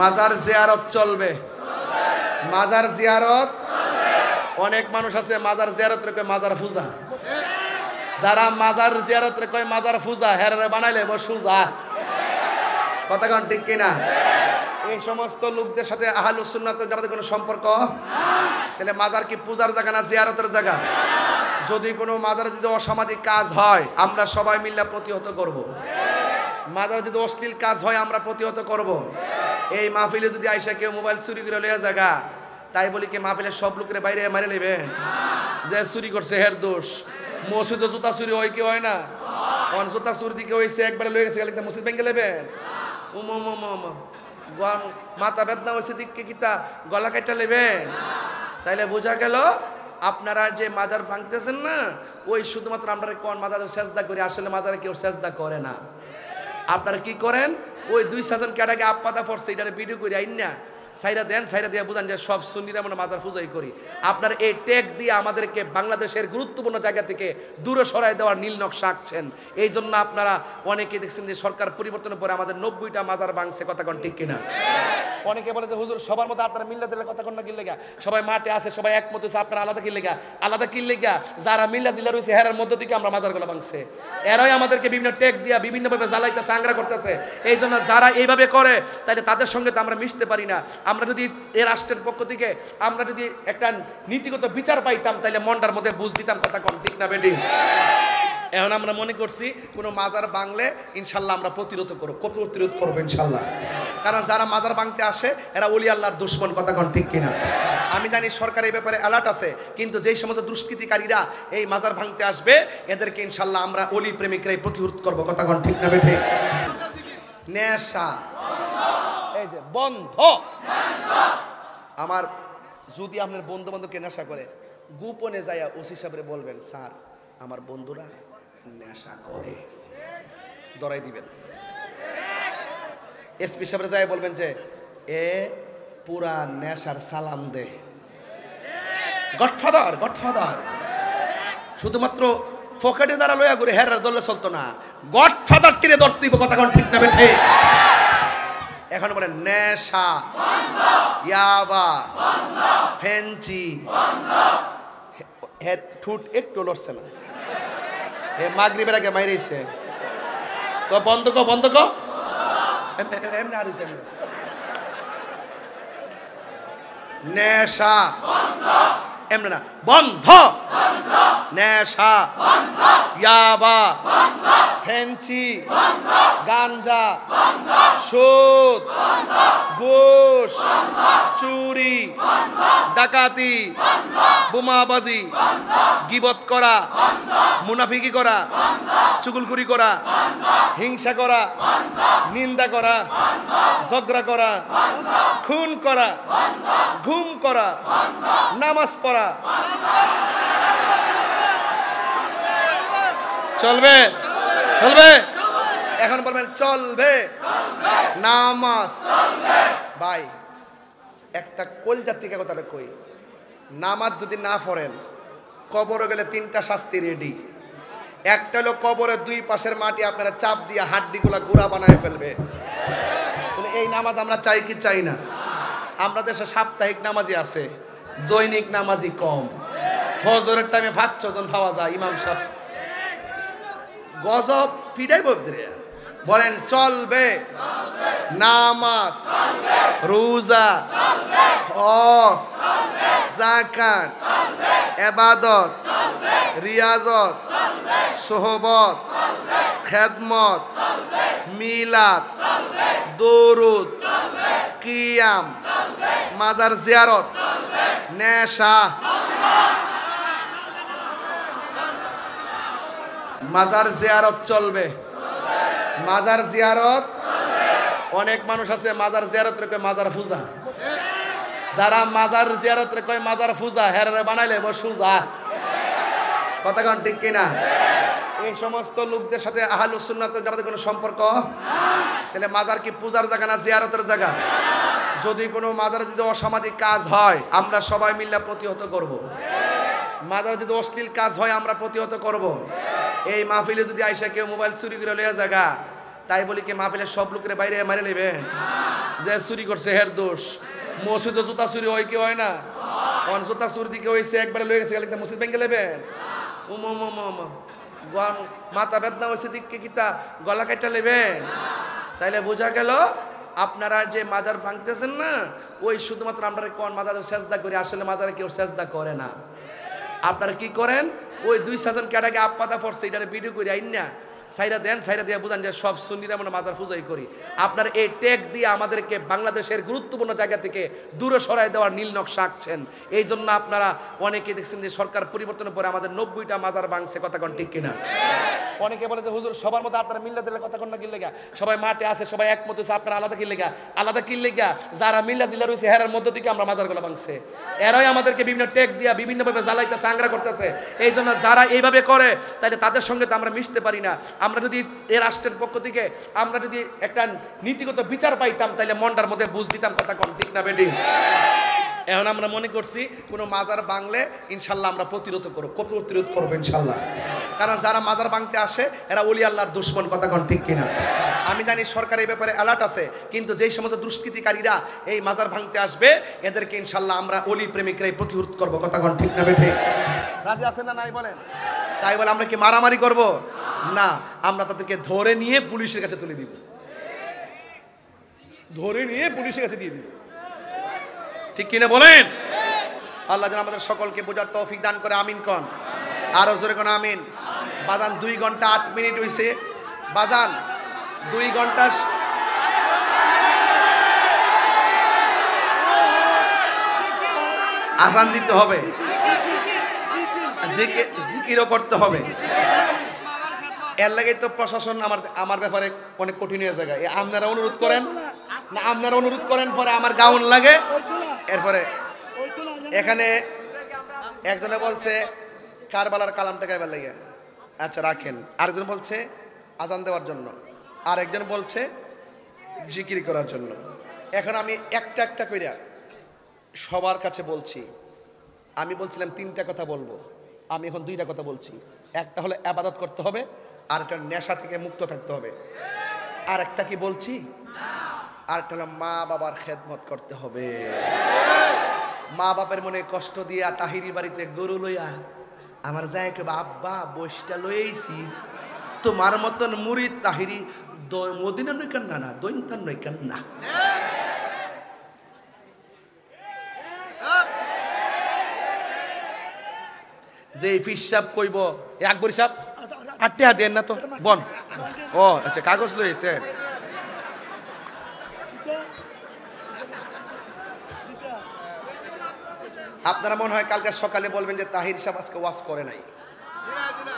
মাজার জিয়ারত চলবে, মাজার জিয়ারত। অনেক মানুষ আছে মাজার জিয়ারত রে মাজার পূজা, যারা মাজার জিয়ারত রে কয় মাজার পূজা হেরে বানাইলে সুজা। কথা কোন ঠিক কিনা? এই সমস্ত লোকদের সাথে আহলুস সুন্নাত ওয়াল জামাতের কোনো সম্পর্ক? তাহলে মাজার কি পূজার জায়গা না জিয়ারতের জায়গা? যদি কোনো মাজারে যদি অসামাজিক কাজ হয় আমরা সবাই মিলে প্রতিহত করব। মাজারে যদি অশ্লীল কাজ হয় আমরা প্রতিহত করব। এই মাহফিলে যদি আইসা কেউ মোবাইল চুরি করে লইয়া জায়গা, তাই বলি কি মাহফিলের সব লোকের বাইরে মারে নেবেন? যে চুরি করছে হের দোষ। মসজিদে জুতা চুরি হয় কি হয় না? জুতা চুরি দিকে হয়েছে একবারে লয়ে গেছে মসজিদ ভেঙে নেবেন। মাথা বেদনা হয়েছে দিকে কিতা গলা কাটা নেবেন। তাইলে বোঝা গেল আপনারা যে মাজার ভাঙতেছেন না, ওই শুধুমাত্র আমরা কোন মাজারে সেজদা করি, আসলে মাজারে কেউ সেজদা করে না। আপনারা কি করেন? ওই 2-4 জন কেটাকে আপাতা পড়ছে এটারে ভিডিও করে আইন না সাইরা দেন, সাইরা দিয়ে বুঝান যে সব সুন্নিরা আমরা মাজার পূজাই করি। আপনার এই ট্যাগ দিয়ে আমাদেরকে বাংলাদেশের গুরুত্বপূর্ণ জায়গা থেকে দূরে সরাই দেওয়ার নীল নকশা আঁকছেন। এই জন্য আপনারা অনেকে দেখছেন যে সরকার পরিবর্তনের পরে আমাদের 90টা মাজার ভাঙছে। কথা কোন ঠিক কিনা? অনেকে বলে যে হুজুর সবার মতো আপনারা মিল্লা দিলে কথা কোন না কি লেগা, সবাই মাঠে আছে সবাই একমত হয়েছে, আপনারা আলাদা কি লেগা? আলাদা কি লেগা? যারা মিল্লা জিল্লা রয়েছে হেরার মধ্য থেকে আমরা মাজারগুলো ভাঙছে। এরাই আমাদেরকে বিভিন্ন ট্যাগ দিয়া বিভিন্নভাবে জ্বালাইতে চাংরা করতেছে। এই জন্য যারা এইভাবে করে তাহলে তাদের সঙ্গে তো আমরা মিশতে পারি না। আমরা যদি এই রাষ্ট্রের পক্ষ থেকে আমরা যদি একটা নীতিগত বিচার পাইতাম তাহলে মনটার মধ্যে বুঝ দিতাম। কথা কোন ঠিক না বেটি? এখন আমরা মনে করছি কোনো মাজার ভাঙলে ইনশাল্লাহ আমরা প্রতিরোধ করবো ইনশাল্লাহ। কারণ যারা মাজার ভাঙতে আসে এরা ওলি আল্লাহর দুশমন। কথা কোন ঠিক কিনা? আমি জানি সরকার এই ব্যাপারে অ্যালার্ট আছে, কিন্তু যেই সমস্ত দুষ্কৃতিকারীরা এই মাজার ভাঙতে আসবে এদেরকে ইনশাল্লাহ আমরা ওলি প্রেমিকরাই প্রতিরোধ করবো। কথা কোন ঠিক না বেটি? নেশা এই যে বন্ধ। আমার যদি আপনার বন্ধু বান্ধবকে নেশা করে, গোপনে যাইয়া ওসি সাহেবরে বলবেন স্যার আমার বন্ধুরা নেশা করে, ধরাই দিবেন। এসপি সাহেবরে যাইয়া বলবেন যে এ পুরা নেশার সালাম দে। গডফাদার গডফাদার শুধুমাত্র পকেটে যারা লইয়া ঘুরে হেরার দলে চলতো না, গডফাদার তীরে ধরতে হইব। কথা কোন ঠিক না বেঠে? এখন বলেন নেশা, ইয়াবা, ফেঞ্চি, ঠুট একটু লড়ছে না, এ মাগরিবের আগে মাইরেছে। তো বন্ধ কো বন্ধ কো এমনি আর হইছে নেশা এমনি না, বন্ধ। নেশা, ইয়াবা, ফেঞ্চি, গাঞ্জা, সুদ, ঘুষ, চুরি, ডাকাতি, বোমাবাজি, গীবত করা, মুনাফিকি করা, চুগলখুরি করা, হিংসা করা, নিন্দা করা, ঝগড়া করা, খুন করা, ঘুম করা, নামাজ পড়া চলবে? চলবে? এখন বলবেন চলবে নামাজ। ভাই একটা কলজার থেকে কথাটা কই, নামাজ যদি না পড়েন কবরে গেলে 3টা শাস্তি রেডি। একটা হলো কবরের 2 পাশের মাটি আপনারা চাপ দিয়ে হাড্ডিগুলা গুঁড়া বানায় ফেলবে। এই নামাজ আমরা চাই কি চাই না? আমরা দেশে সাপ্তাহিক নামাজি আছে, দৈনিক নামাজি কম। ফজরের টাইমে 5 জন পাওয়া যায় ইমাম সাহেব। গজব পিডাই বকদরে বলেন চলবে নামাজ, রোজা, হজ, যাকাত, ইবাদত, রিয়াজত, সোহবত, খেদমত, মিলাদ, দরুদ, কিয়াম, মাজার জিয়ারত, নেশা। মাজার জিয়ারত চলবে, মাজার জিয়ারত। অনেক মানুষ আছে মাজার জিয়ারত রে কয় মাজার পূজা, যারা মাজার জিয়ারত রে কয় মাজার পূজা হেরে বানাইলে সুজা। কথা কোন ঠিক কিনা? এই সমস্ত লোকদের সাথে আহলুস সুন্নাত ওয়াল জামাতের কোনো সম্পর্ক? তাহলে মাজার কি পূজার জায়গা না জিয়ারতের জায়গা? যদি কোনো মাজারে যদি অসামাজিক কাজ হয় আমরা সবাই মিলে প্রতিহত করব। মাজারে যদি অশ্লীল কাজ হয় আমরা প্রতিহত করব। এই মাহফিলে যদি আইসা কেউ মোবাইল চুরি করে লইয়া জায়গা, তাই বলি কি মাহফিলের সব লোকের বাইরে মারে নেবেন? যে চুরি করছে হের দোষ। মসজিদে জুতা চুরি হয় কি হয় না? জুতা চুরি দিকে হয়েছে একবারে লয়ে গেছে গেলে মসজিদ ভেঙে নেবেন। মাথা বেদনা হয়েছে দিকে কিতা গলা কাটা নেবেন। তাইলে বোঝা গেল আপনারা যে মাজার ভাঙতেছেন না, ওই শুধুমাত্র আমরা কোন মাজার সেজদা করি, আসলে মাজারে কেউ সেজদা করে না। আপনারা কি করেন? ওই 2 সাজন কেটাকে আপাতা পড়ছে এটারে ভিডিও করে আইন না সাইরা দেন, সাইরা দিয়ে বুঝান যে সব সুন্নিরা আমরা মাজার পূজাই করি। আপনার এই টেক দিয়ে আমাদেরকে বাংলাদেশের গুরুত্বপূর্ণ জায়গা থেকে দূরে সরাই দেওয়ার নীল নকশা আঁকছেন। এই জন্য আপনারা অনেকে দেখছেন যে সরকার পরিবর্তনের পরে আমাদের 90টা মাজার ভাঙছে, কথা কোন ঠিক কিনা? অনেকে বলে যে হুজুর সবার মতো আপনারা মিল্লা দিলে কথা কোন না, কি লেগা সবাই মাঠে আছে, সবাই একমত হয়েছে, আপনারা আলাদা কি লেগা? আলাদা কি লেগা? যারা মিল্লা জিল্লা রয়েছে হেরার মধ্য থেকে আমরা মাজারগুলো ভাঙছে। এরাই আমাদেরকে বিভিন্ন টেক দিয়া বিভিন্নভাবে জ্বালাইতেছে, আংরা করতেছে। এই জন্য যারা এইভাবে করে তাহলে তাদের সঙ্গে তো আমরা মিশতে পারি না। আমরা যদি এই রাষ্ট্রের পক্ষ থেকে আমরা যদি একটা নীতিগত বিচার পাইতাম তাহলে মনটার মধ্যে বুঝ দিতাম, কথা কোন ঠিক না বেটি? এখন আমরা মনে করছি কোনো মাজার ভাঙলে ইনশাল্লাহ আমরা প্রতিরোধ করবো ইনশাল্লাহ। কারণ যারা মাজার ভাঙতে আসে এরা ওলি আল্লাহর দুশমন, কথা কোন ঠিক কিনা? আমি জানি সরকার এই ব্যাপারে অ্যালার্ট আছে, কিন্তু যেই সমস্ত দুষ্কৃতিকারীরা এই মাজার ভাঙতে আসবে এদেরকে ইনশাল্লাহ আমরা ওলি প্রেমিকরাই প্রতিরোধ করবো, কথা কোন ঠিক না বেটি? রাজি আছেন না নাই বলেন? তাই বলে আমরা কি মারামারি করব না, আমরা তাদেরকে ধরে নিয়ে পুলিশের কাছে তুলে দিব, ধরে নিয়ে পুলিশের কাছে দিয়ে দিব, ঠিক কিনা বলেন? আল্লাহ যেন আমাদের সকলকে বোঝার তৌফিক দান করে, আমিন কোন, আরো জোরে কোন আমিন। বাজান 2 ঘন্টা 8 মিনিট হইছে, বাজান 2 ঘন্টা আজান দিতে হবে, জিকিরও করতে হবে। এর লাগে তো প্রশাসন আমার ব্যাপারে অনেক কঠিন হয়ে যায়। আপনারা অনুরোধ করেন না, আপনারা অনুরোধ করেন, পরে আমার গাউন লাগে। এরপরে এখানে একজনে বলছে কারবালার কালামটা গাইবার লাগে, আচ্ছা রাখেন। আরেকজন বলছে আজান দেওয়ার জন্য, আর একজন বলছে জিকির করার জন্য। এখন আমি একটা একটা কইরা সবার কাছে বলছি। আমি বলছিলাম 3টা কথা বলবো, আমি এখন 2টা কথা বলছি। একটা হলো ইবাদত করতে হবে, আর একটা নেশা থেকে মুক্ত থাকতে হবে। আর একটা কি বলছি? আর একটা হলো মা বাবার খেদমত করতে হবে। মা বাপের মনে কষ্ট দিয়া তাহিরি বাড়িতে গরু লইয়া আমার যায় কেবা আব্বা বসটা লইছি, তোমার মতন মুরিদ তাহিরি মদিনা নইকান না, দৈন্তান নইকান না। যে ফিসাব কইব আকবর সাহেব 8 টাকা দেন না তো বন, ও আচ্ছা কাগজ লইছেন। আপনারা মনে হয় কালকে সকালে বলবেন যে তাহির সাহেব আজকে ওয়াজ করে নাই,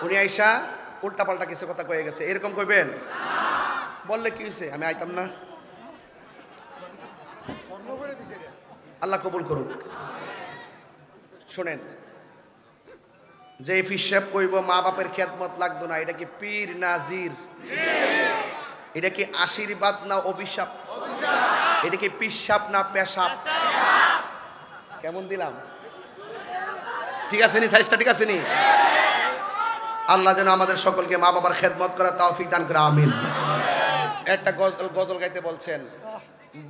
উনি আইসা উল্টাপাল্টা কিছু কথা কয়ে গেছে, এরকম কইবেন? বললে কি হয়েছে, আমি আইতাম না? আল্লাহ কবুল করুক। শোনেন, যে ফিসাব কইব মা বাপের খেদমত লাগতো না, এটা কি পীর নাজির? এটা কি আশীর্বাদ না অভিশাপ? এটা কি পিসাব না পেশাব? কেমন দিলাম? ঠিক আছে নি? সাইজটা ঠিক আছে নি? আল্লাহ যেন আমাদের সকলকে মা বাবার খেদমত করার তৌফিক দান করে, আমিন। একটা গজল গাইতে বলছেন,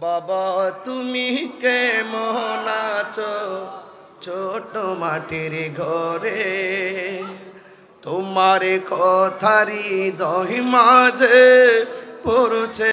বাবা তুমি কেমন আছো ছোট মাটির ঘরে, তোমার কথারি দহি মাঝে পড়ছে